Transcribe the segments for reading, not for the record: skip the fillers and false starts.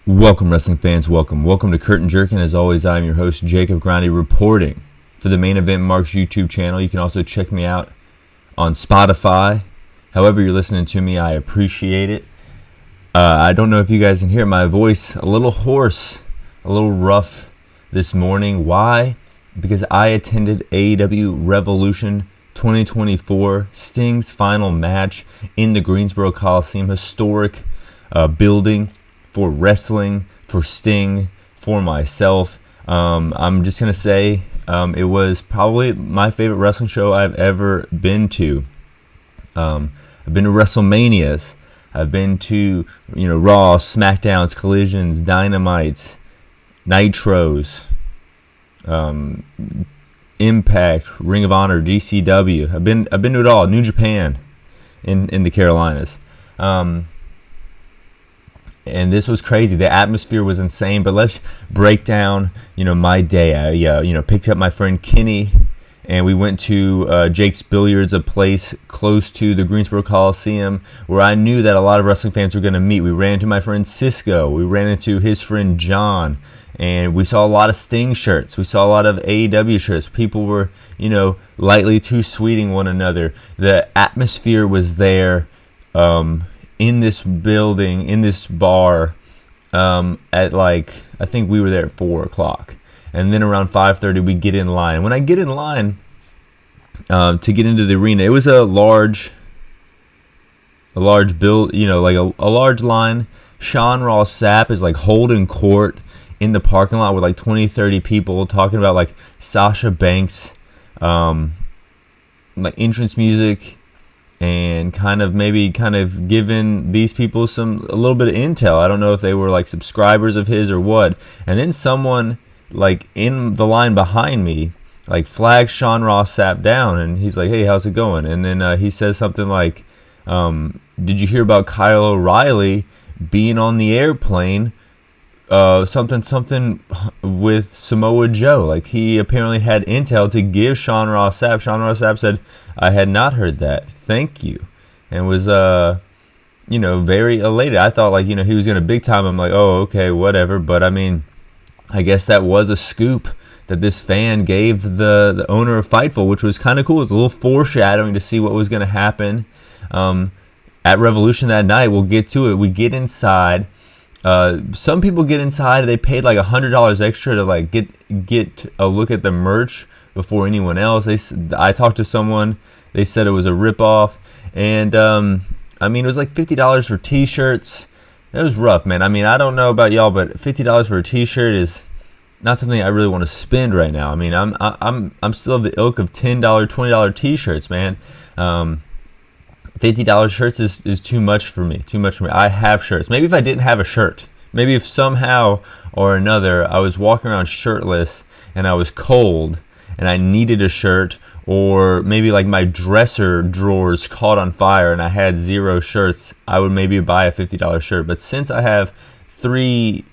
Welcome, wrestling fans. Welcome to Curtain Jerkin. As always, I'm your host, Jacob Grondy, reporting for the Main Event Marks YouTube channel. You can also check me out on Spotify. However you're listening to me, I appreciate it. I don't know if you guys can hear my voice, a little hoarse, a little rough this morning. Why? Because I attended AEW Revolution 2024, Sting's final match in the Greensboro Coliseum, historic building for wrestling, for Sting, for myself. I'm just going to say it was probably my favorite wrestling show I've ever been to. I've been to WrestleManias. I've been to, Raw, SmackDowns, Collisions, Dynamites, Nitros, Impact, Ring of Honor, GCW. I've been to it all. New Japan in the Carolinas. And this was crazy. The atmosphere was insane. But let's break down, my day. I, picked up my friend Kenny, and we went to Jake's Billiards, a place close to the Greensboro Coliseum, where I knew that a lot of wrestling fans were going to meet. We ran into my friend Cisco. We ran into his friend John. And we saw a lot of Sting shirts. We saw a lot of AEW shirts. People were, lightly too-sweeting one another. The atmosphere was there. In this building, in this bar, at I think we were there at 4 o'clock. And then around 5:30, we get in line. When I get in line to get into the arena, it was a large build, a large line. Sean Ross Sapp is holding court in the parking lot with 20, 30 people talking about Sasha Banks, entrance music, and kind of giving these people a little bit of intel. I don't know if they were subscribers of his or what. And then someone in the line behind me flags Sean Ross Sapp down, and he's like, "Hey, how's it going?" And then he says something like, "Did you hear about Kyle O'Reilly being on the airplane? Something with Samoa Joe." He apparently had intel to give Sean Ross Sapp. Sean Ross Sapp said, "I had not heard that. Thank you," and was very elated. I thought he was gonna big time. I'm like, oh, okay, whatever. But I mean, I guess that was a scoop that this fan gave the owner of Fightful, which was kind of cool. It was a little foreshadowing to see what was gonna happen at Revolution that night. We'll get to it. We get inside. Some people get inside. They paid $100 extra to get a look at the merch before anyone else. I talked to someone. They said it was a ripoff, and it was $50 for T-shirts. That was rough, man. I don't know about y'all, but $50 for a T-shirt is not something I really want to spend right now. I'm still of the ilk of $10, $20 T-shirts, man. $50 shirts is too much for me. I have shirts. Maybe if I didn't have a shirt, maybe if somehow or another I was walking around shirtless and I was cold and I needed a shirt, or maybe my dresser drawers caught on fire and I had 0 shirts, I would maybe buy a $50 shirt. But since I have 3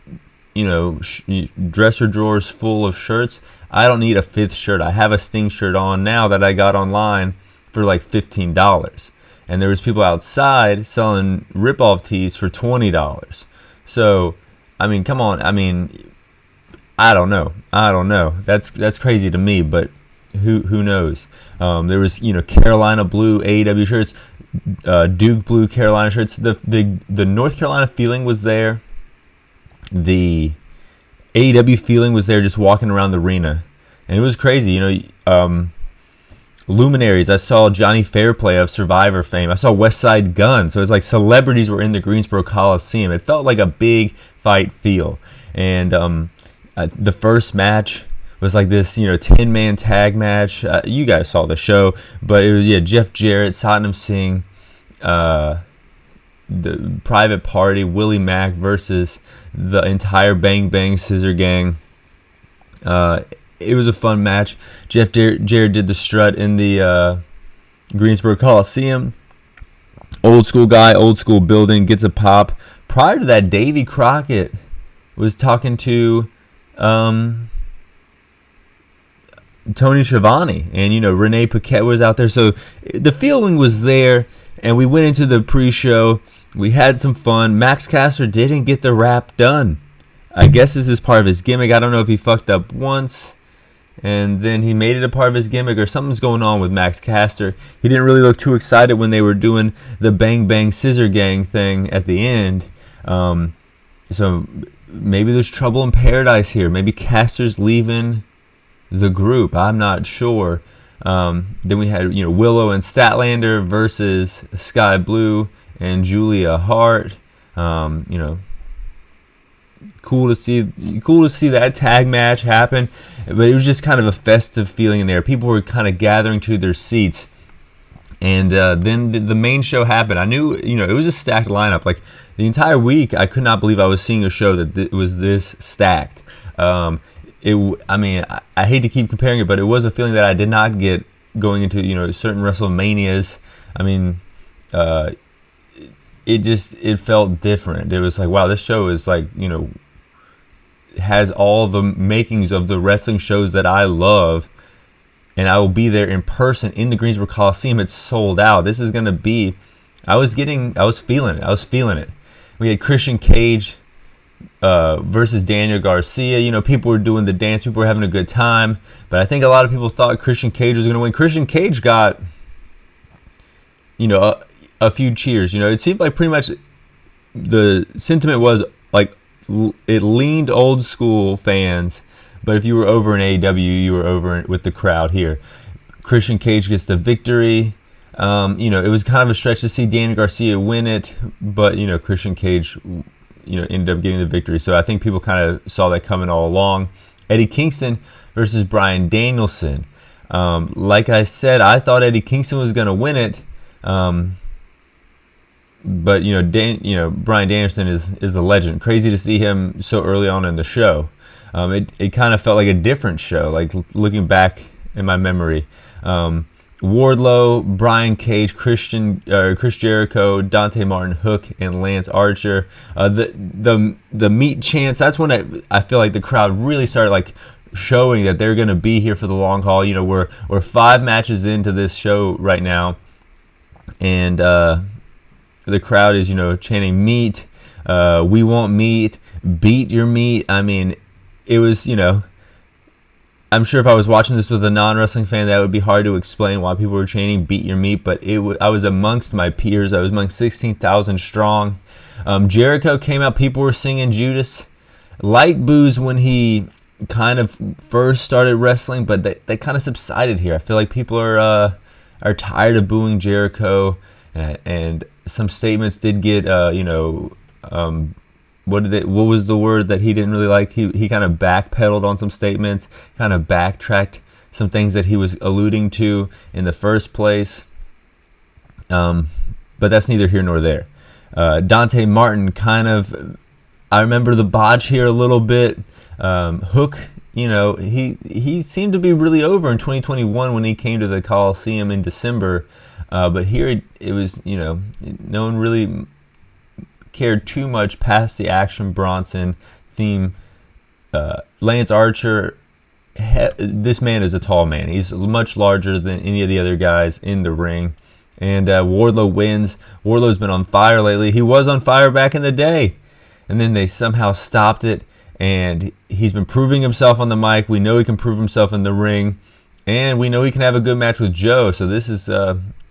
dresser drawers full of shirts, I don't need a 5th shirt. I have a Sting shirt on now that I got online for $15. And there was people outside selling rip-off tees for $20. So, come on. I don't know. That's crazy to me, but who knows? There was Carolina blue AEW shirts, Duke blue Carolina shirts. The North Carolina feeling was there. The AEW feeling was there, just walking around the arena, and it was crazy. Luminaries. I saw Johnny Fairplay of Survivor fame. I saw West Side Gun. So it's celebrities were in the Greensboro Coliseum. It felt like a big fight feel. And the first match was this, 10-man tag match. You guys saw the show, but it was Jeff Jarrett, Satnam Singh, the Private Party, Willie Mack versus the entire Bang Bang Scissor Gang. It was a fun match. Jeff Jarrett did the strut in the Greensboro Coliseum. Old school guy, old school building, gets a pop. Prior to that, Davey Crockett was talking to Tony Schiavone, and Renee Paquette was out there. So the feeling was there, and we went into the pre-show. We had some fun. Max Caster didn't get the rap done. I guess this is part of his gimmick. I don't know if he fucked up once and then he made it a part of his gimmick, or something's going on with Max Caster. He didn't really look too excited when they were doing the Bang Bang Scissor Gang thing at the end. So maybe there's trouble in paradise here. Maybe Caster's leaving the group. I'm not sure. Then we had Willow and Statlander versus Sky Blue and Julia Hart. Cool to see that tag match happen, but it was just kind of a festive feeling in there. People were kind of gathering to their seats, and then the main show happened. I knew it was a stacked lineup. Like the entire week, I could not believe I was seeing a show that was this stacked. I hate to keep comparing it, but it was a feeling that I did not get going into certain WrestleManias. It felt different. It was like, wow, this show is like, has all the makings of the wrestling shows that I love, and I will be there in person in the Greensboro Coliseum. It's sold out. This is going to be, I was feeling it. We had Christian Cage versus Daniel Garcia. People were doing the dance. People were having a good time, but I think a lot of people thought Christian Cage was going to win. Christian Cage got, a few cheers. It seemed like pretty much the sentiment was like it leaned old school fans, but if you were over in AEW, you were over with the crowd here. Christian Cage gets the victory. It was kind of a stretch to see Daniel Garcia win it, but Christian Cage ended up getting the victory. So I think people kind of saw that coming all along. Eddie Kingston versus Bryan Danielson. Like I said, I thought Eddie Kingston was going to win it. But Bryan Danielson is a legend. Crazy to see him so early on in the show. It kind of felt like a different show. Like looking back in my memory, Wardlow, Brian Cage, Chris Jericho, Dante Martin, Hook, and Lance Archer. The meat chants. That's when I feel like the crowd really started like showing that they're going to be here for the long haul. We're 5 matches into this show right now, and the crowd is, chanting meat, we want meat, beat your meat. I mean, it was, I'm sure if I was watching this with a non-wrestling fan, that would be hard to explain why people were chanting beat your meat, but I was amongst my peers. I was among 16,000 strong. Jericho came out, people were singing Judas. Light boos when he kind of first started wrestling, but they kind of subsided here. I feel like people are tired of booing Jericho, and some statements did get, what was the word that he didn't really like? He kind of backpedaled on some statements, kind of backtracked some things that he was alluding to in the first place. But that's neither here nor there. Dante Martin I remember the botch here a little bit. Hook, he seemed to be really over in 2021 when he came to the Coliseum in December. But here it was, no one really cared too much past the Action Bronson theme. Lance Archer, this man is a tall man. He's much larger than any of the other guys in the ring. And Wardlow wins. Wardlow's been on fire lately. He was on fire back in the day, and then they somehow stopped it. And he's been proving himself on the mic. We know he can prove himself in the ring. And we know he can have a good match with Joe. So this is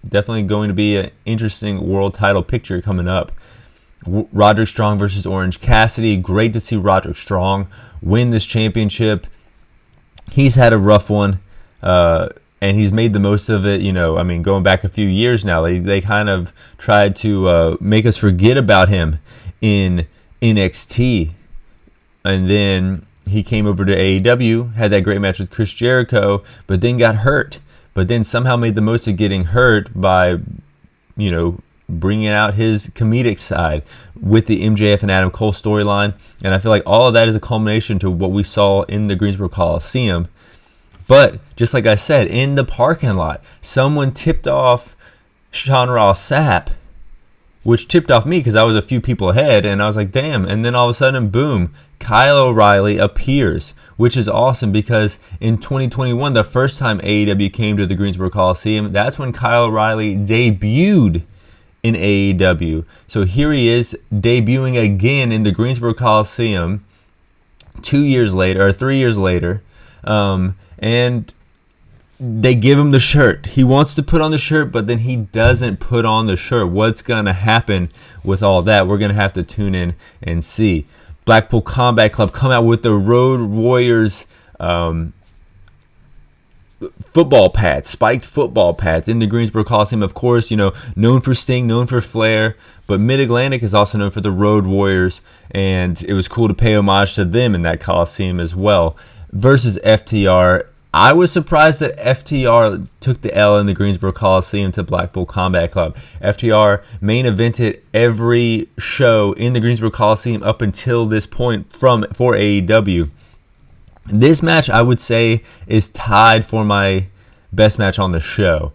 definitely going to be an interesting world title picture coming up. Roderick Strong versus Orange Cassidy. Great to see Roderick Strong win this championship. He's had a rough one, and he's made the most of it. Going back a few years now, they kind of tried to make us forget about him in NXT. And then he came over to AEW, had that great match with Chris Jericho, but then got hurt. But then somehow made the most of getting hurt by, bringing out his comedic side with the MJF and Adam Cole storyline. And I feel like all of that is a culmination to what we saw in the Greensboro Coliseum. But just like I said, in the parking lot, someone tipped off Sean Ross Sapp, which tipped off me because I was a few people ahead, and I was like, damn. And then all of a sudden, boom, Kyle O'Reilly appears, which is awesome because in 2021, the first time AEW came to the Greensboro Coliseum, that's when Kyle O'Reilly debuted in AEW. So here he is debuting again in the Greensboro Coliseum 2 years later, or 3 years later, and they give him the shirt. He wants to put on the shirt, but then he doesn't put on the shirt. What's going to happen with all that? We're going to have to tune in and see. Blackpool Combat Club come out with the Road Warriors football pads, spiked football pads in the Greensboro Coliseum. Of course, known for Sting, known for Flair, but Mid-Atlantic is also known for the Road Warriors, and it was cool to pay homage to them in that Coliseum as well. Versus FTR. I was surprised that FTR took the L in the Greensboro Coliseum to Blackpool Combat Club. FTR main evented every show in the Greensboro Coliseum up until this point for AEW. This match, I would say, is tied for my best match on the show.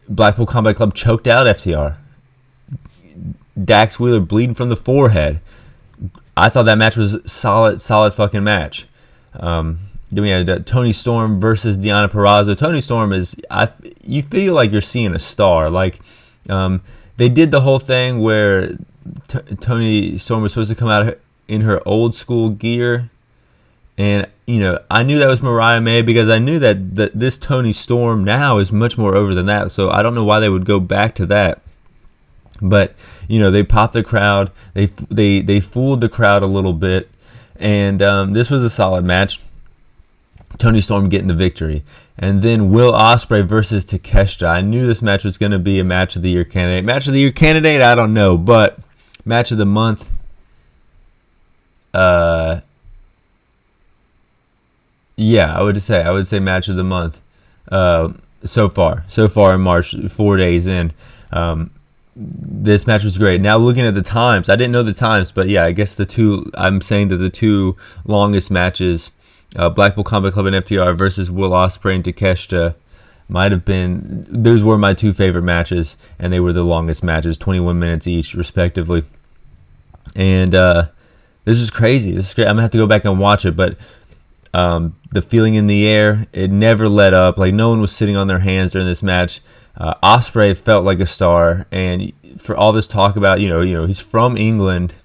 Blackpool Combat Club choked out FTR. Dax Wheeler bleeding from the forehead. I thought that match was solid fucking match. Then we had Toni Storm versus Deonna Purrazzo. Toni Storm you feel like you're seeing a star. Like, they did the whole thing where Toni Storm was supposed to come out in her old school gear. And, I knew that was Mariah May because I knew that this Toni Storm now is much more over than that. So I don't know why they would go back to that. But, they popped the crowd. They fooled the crowd a little bit. And this was a solid match. Toni Storm getting the victory. And then Will Ospreay versus Takeshita. I knew this match was going to be a match of the year candidate. Match of the year candidate? I don't know. But match of the month. Yeah, I would say match of the month. So far in March, 4 days in. This match was great. Now looking at the times, I didn't know the times, but yeah, I guess I'm saying that the two longest matches, Blackpool Combat Club and FTR versus Will Ospreay and Takeshita, those were my two favorite matches, and they were the longest matches, 21 minutes each, respectively. And this is crazy. This is great. I'm gonna have to go back and watch it, but the feeling in the air, it never let up. Like, no one was sitting on their hands during this match. Ospreay felt like a star, and for all this talk about, he's from England,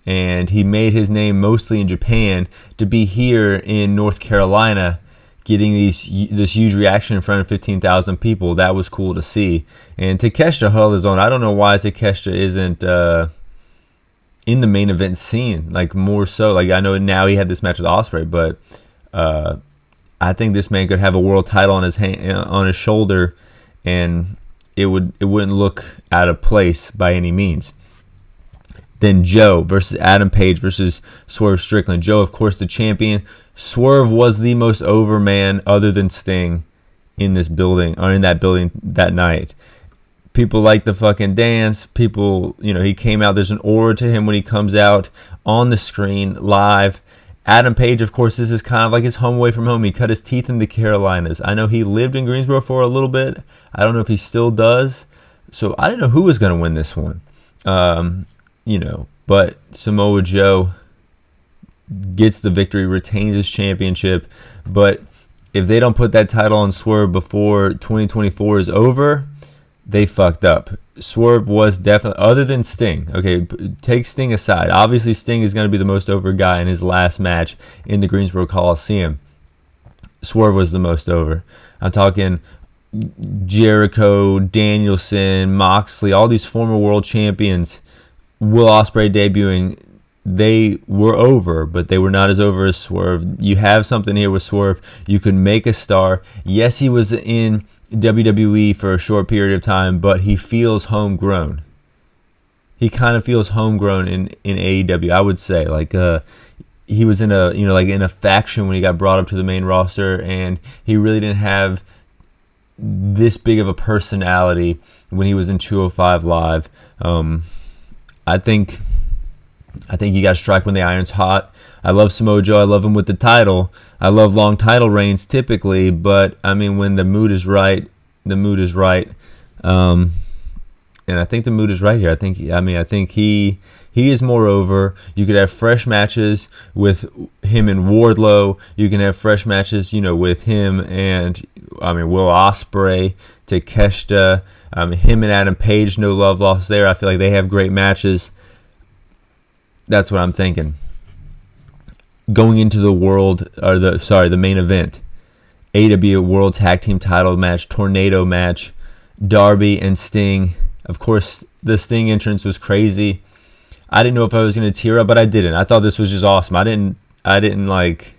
and he made his name mostly in Japan, to be here in North Carolina getting this huge reaction in front of 15,000 people. That was cool to see. And Takeshita held his own. I don't know why Takeshita isn't in the main event scene, like, more so. Like, I know now he had this match with Ospreay, but I think this man could have a world title on his shoulder, and it wouldn't look out of place by any means. Then Joe versus Adam Page versus Swerve Strickland. Joe, of course, the champion. Swerve was the most over man other than Sting in this building, or in that building that night. People like the fucking dance. People, he came out. There's an aura to him when he comes out on the screen live. Adam Page, of course, this is kind of like his home away from home. He cut his teeth in the Carolinas. I know he lived in Greensboro for a little bit. I don't know if he still does. So I didn't know who was going to win this one. But Samoa Joe gets the victory, retains his championship. But if they don't put that title on Swerve before 2024 is over, they fucked up. Swerve was definitely, other than Sting, okay, take Sting aside. Obviously, Sting is going to be the most over guy in his last match in the Greensboro Coliseum. Swerve was the most over. I'm talking Jericho, Danielson, Moxley, all these former world champions. Will Ospreay debuting, they were over, but they were not as over as Swerve. You have something here with Swerve. You can make a star. Yes, he was in WWE for a short period of time, but he feels homegrown. He kind of feels homegrown in AEW, I would say. Like, he was in a faction when he got brought up to the main roster, and he really didn't have this big of a personality when he was in 205 Live. I think you got to strike when the iron's hot. I love Samoa Joe. I love him with the title. I love long title reigns typically, but I mean, when the mood is right, the mood is right. And I think the mood is right here. I think he is more over. You could have fresh matches with him and Wardlow. You can have fresh matches, with him and Will Ospreay, Takeshita, him and Adam Page. No love lost there. I feel like they have great matches. That's what I'm thinking. going into the the main event, AEW World Tag Team Title match, Tornado match, Darby and Sting. Of course, the Sting entrance was crazy. I didn't know if I was gonna tear up, but I didn't. I thought this was just awesome. I didn't like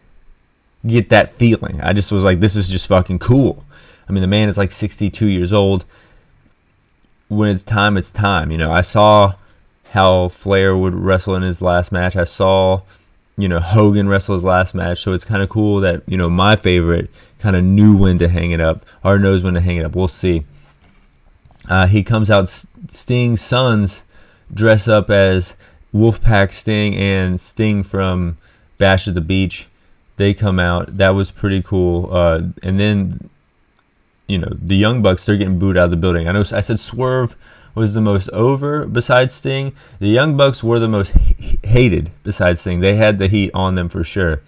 get that feeling. I just was like, this is just fucking cool. I mean, the man is like 62 years old. When it's time, it's time. You know, I saw how Flair would wrestle in his last match. I saw, Hogan wrestle his last match. So it's kind of cool that, my favorite kind of knew when to hang it up or knows when to hang it up. We'll see. He comes out, Sting's sons dress up as Wolfpack Sting and Sting from Bash at the Beach. They come out. That was pretty cool. And then, the Young Bucks, they're getting booed out of the building. I said Swerve was the most over besides Sting. The Young Bucks were the most hated besides Sting. They had the heat on them for sure.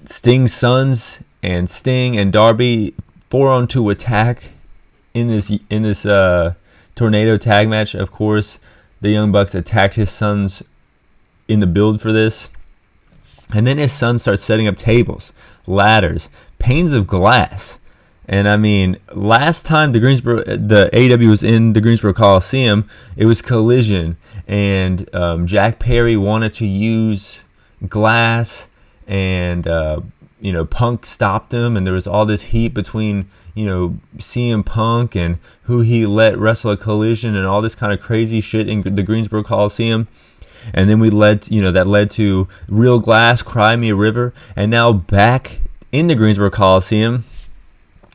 Sting's sons and Sting and Darby 4-on-2 attack in this tornado tag match. Of course, the Young Bucks attacked his sons in the build for this. And then his son starts setting up tables, ladders, panes of glass. And I mean, last time the AEW was in the Greensboro Coliseum, it was Collision. And Jack Perry wanted to use glass, and Punk stopped him. And there was all this heat between CM Punk and who he let wrestle at Collision and all this kind of crazy shit in the Greensboro Coliseum. And then that led to Real Glass, Cry Me a River, and now back in the Greensboro Coliseum,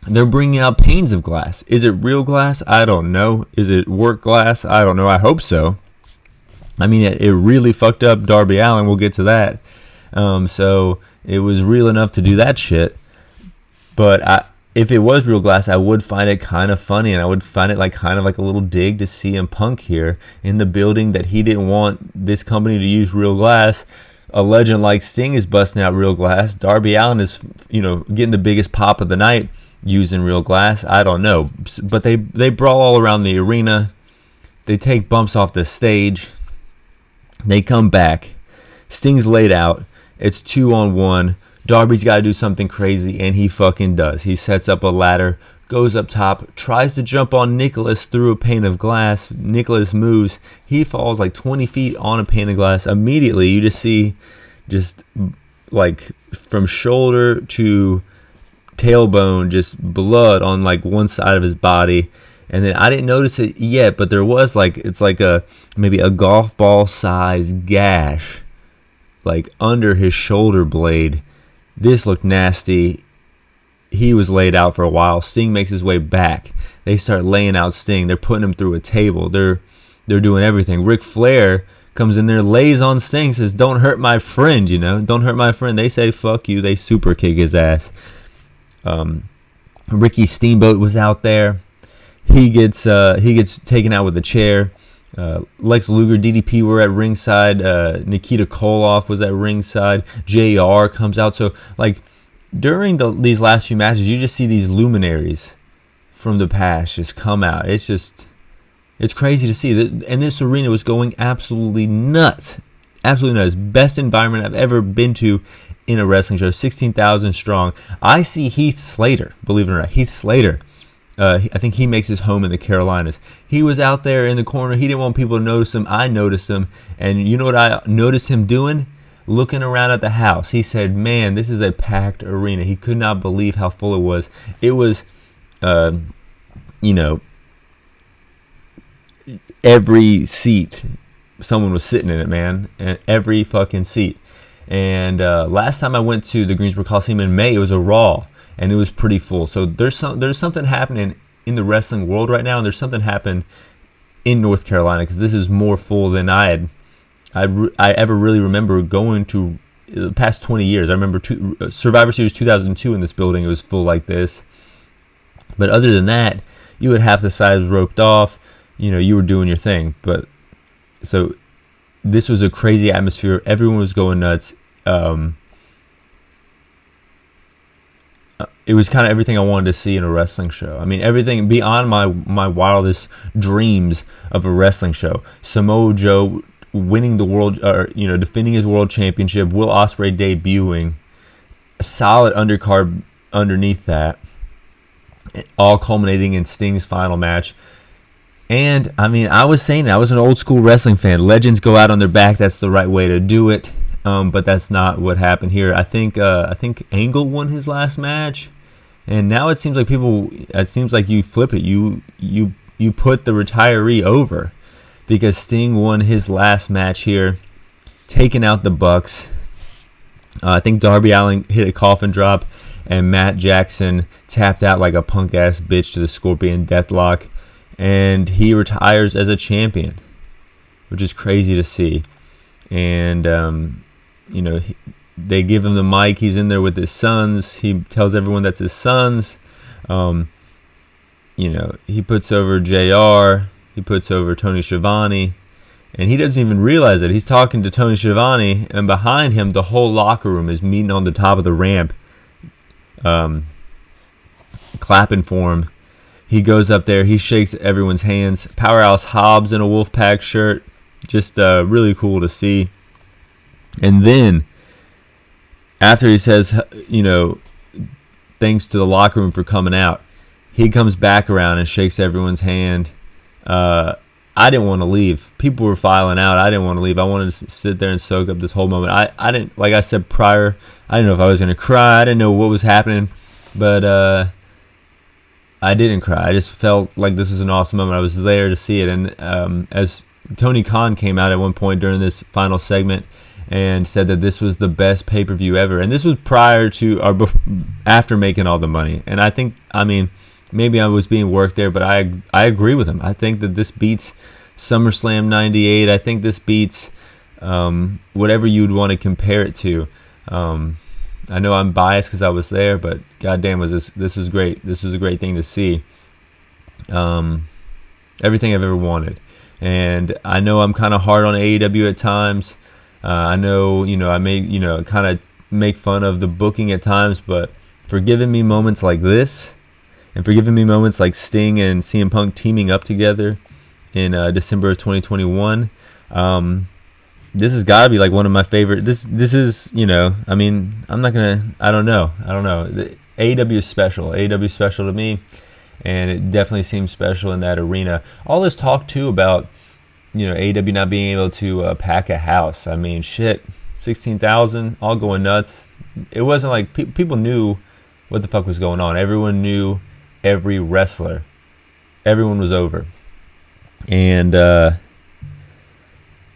they're bringing out panes of glass. Is it real glass? I don't know. Is it work glass? I don't know. I hope so. I mean, it really fucked up Darby Allin. We'll get to that. So it was real enough to do that shit. But if it was real glass, I would find it kind of funny, and I would find it kind of like a little dig to CM Punk here in the building that he didn't want this company to use real glass. A legend like Sting is busting out real glass. Darby Allin is, getting the biggest pop of the night using real glass. I don't know, but they brawl all around the arena. They take bumps off the stage. They come back. Sting's laid out. It's 2-on-1. Darby's got to do something crazy, and he fucking does. He sets up a ladder, goes up top, tries to jump on Nicholas through a pane of glass. Nicholas moves. He falls like 20 feet on a pane of glass. Immediately, you just see from shoulder to tailbone, just blood on one side of his body. And then I didn't notice it yet, but there was it's maybe a golf ball size gash under his shoulder blade. This looked nasty. He was laid out for a while. Sting makes his way back. They start laying out Sting. They're putting him through a table. They're doing everything. Ric Flair comes in there, lays on Sting, says, "Don't hurt my friend, Don't hurt my friend." They say, "Fuck you." They super kick his ass. Ricky Steamboat was out there. He gets taken out with a chair. Lex Luger, DDP were at ringside. Nikita Koloff was at ringside. JR comes out. So during these last few matches, you just see these luminaries from the past just come out. It's crazy to see. And this arena was going absolutely nuts. Absolutely nuts. Best environment I've ever been to in a wrestling show. 16,000 strong. I see Heath Slater, believe it or not. Heath Slater. I think he makes his home in the Carolinas. He was out there in the corner. He didn't want people to notice him. I noticed him. And you know what I noticed him doing? Looking around at the house. He said, "Man, this is a packed arena." He could not believe how full it was. It was, every seat, someone was sitting in it, man. Every fucking seat. And last time I went to the Greensboro Coliseum in May, it was a Raw. And it was pretty full. So there's something happening in the wrestling world right now, and there's something happening in North Carolina because this is more full than I ever really remember going to the past 20 years. I remember Survivor Series 2002 in this building. It was full like this. But other than that, you had half the sides roped off. You were doing your thing. But so this was a crazy atmosphere. Everyone was going nuts. It was kind of everything I wanted to see in a wrestling show. I mean, everything beyond my wildest dreams of a wrestling show. Samoa Joe winning the world, or defending his world championship. Will Ospreay debuting, a solid undercard underneath that, all culminating in Sting's final match. And I mean, I was saying, I was an old school wrestling fan. Legends go out on their back. That's the right way to do it. But that's not what happened here. I think Angle won his last match, and now it seems like you flip it. You put the retiree over, because Sting won his last match here, taking out the Bucks. I think Darby Allin hit a coffin drop, and Matt Jackson tapped out like a punk ass bitch to the Scorpion Deathlock, and he retires as a champion, which is crazy to see. And they give him the mic. He's in there with his sons. He tells everyone that's his sons. He puts over JR. He puts over Tony Schiavone. And he doesn't even realize it. He's talking to Tony Schiavone, and behind him, the whole locker room is meeting on the top of the ramp, clapping for him. He goes up there. He shakes everyone's hands. Powerhouse Hobbs in a Wolfpack shirt. Just really cool to see. And then, after he says, thanks to the locker room for coming out, he comes back around and shakes everyone's hand. I didn't want to leave. People were filing out. I didn't want to leave. I wanted to sit there and soak up this whole moment. I didn't, like I said prior, I didn't know if I was going to cry. I didn't know what was happening. But I didn't cry. I just felt like this was an awesome moment. I was there to see it. And as Tony Khan came out at one point during this final segment and said that this was the best pay-per-view ever. And this was prior to or after making all the money. And maybe I was being worked there, but I agree with him. I think that this beats SummerSlam 98. I think this beats whatever you'd want to compare it to. I know I'm biased because I was there, but goddamn, this was great. This was a great thing to see. Everything I've ever wanted. And I know I'm kind of hard on AEW at times. I know, I may, kind of make fun of the booking at times, but for giving me moments like this, and for giving me moments like Sting and CM Punk teaming up together in December of 2021, this has got to be like one of my favorite. This is, I'm not gonna. I don't know. The AEW is special. AEW is special to me, and it definitely seems special in that arena. All this talk too about, AEW not being able to pack a house. I mean, shit, 16,000, all going nuts. It wasn't like people knew what the fuck was going on. Everyone knew every wrestler. Everyone was over. And other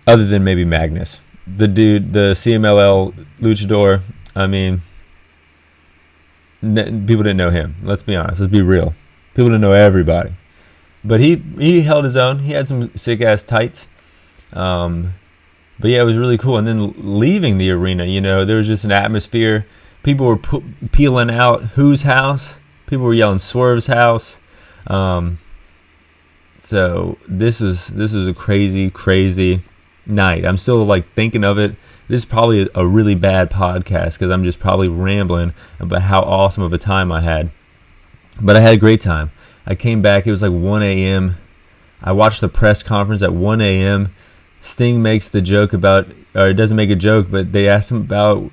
than maybe Magnus, the dude, the CMLL luchador, people didn't know him. Let's be honest. Let's be real. People didn't know everybody. But he held his own. He had some sick-ass tights. But yeah, it was really cool. And then leaving the arena, there was just an atmosphere. People were peeling out whose house. People were yelling Swerve's house. So this is a crazy, crazy night. I'm still thinking of it. This is probably a really bad podcast because I'm just probably rambling about how awesome of a time I had. But I had a great time. I came back. It was 1 a.m. I watched the press conference at 1 a.m. Sting makes the joke about, or it doesn't make a joke, but they asked him about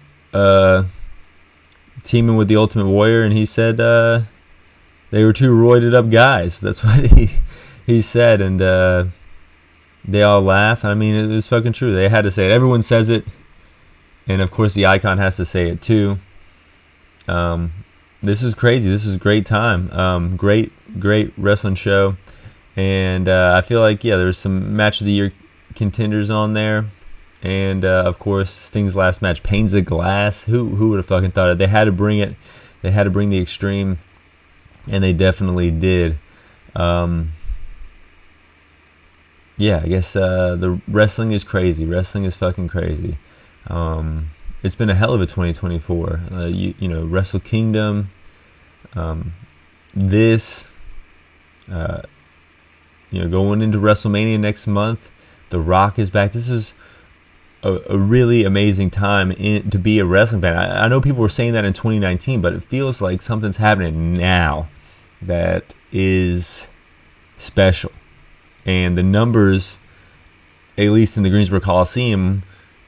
teaming with the Ultimate Warrior, and he said they were two roided up guys. That's what he said, and they all laugh. It was fucking true. They had to say it. Everyone says it, and of course the Icon has to say it too. This is crazy. This is a great time. Great wrestling show, and I feel like there's some Match of the Year contenders on there. And, of course, Sting's last match, Panes of Glass. Who would have fucking thought it? They had to bring it. They had to bring the extreme, and they definitely did. I guess the wrestling is crazy. Wrestling is fucking crazy. It's been a hell of a 2024. Wrestle Kingdom, going into WrestleMania next month. The Rock is back. This is a really amazing time to be a wrestling fan. I know people were saying that in 2019, but it feels like something's happening now that is special. And the numbers, at least in the Greensboro Coliseum,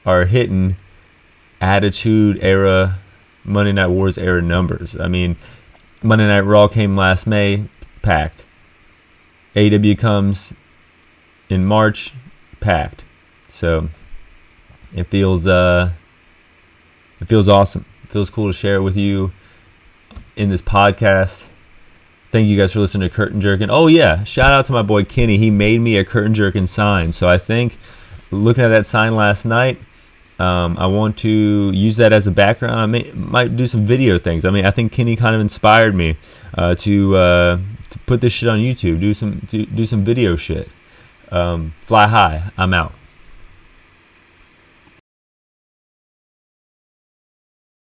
are hitting Attitude Era, Monday Night Wars era numbers. I mean, Monday Night Raw came last May, packed. AEW comes in March, packed. So it feels awesome. It feels cool to share it with you in this podcast. Thank you guys for listening to Curtain Jerkin. Oh yeah, shout out to my boy Kenny. He made me a Curtain Jerkin sign. So I think, looking at that sign last night, I want to use that as a background. I might do some video things. I mean, I think Kenny kind of inspired me to put this shit on YouTube. Do some video shit. Fly high. I'm out.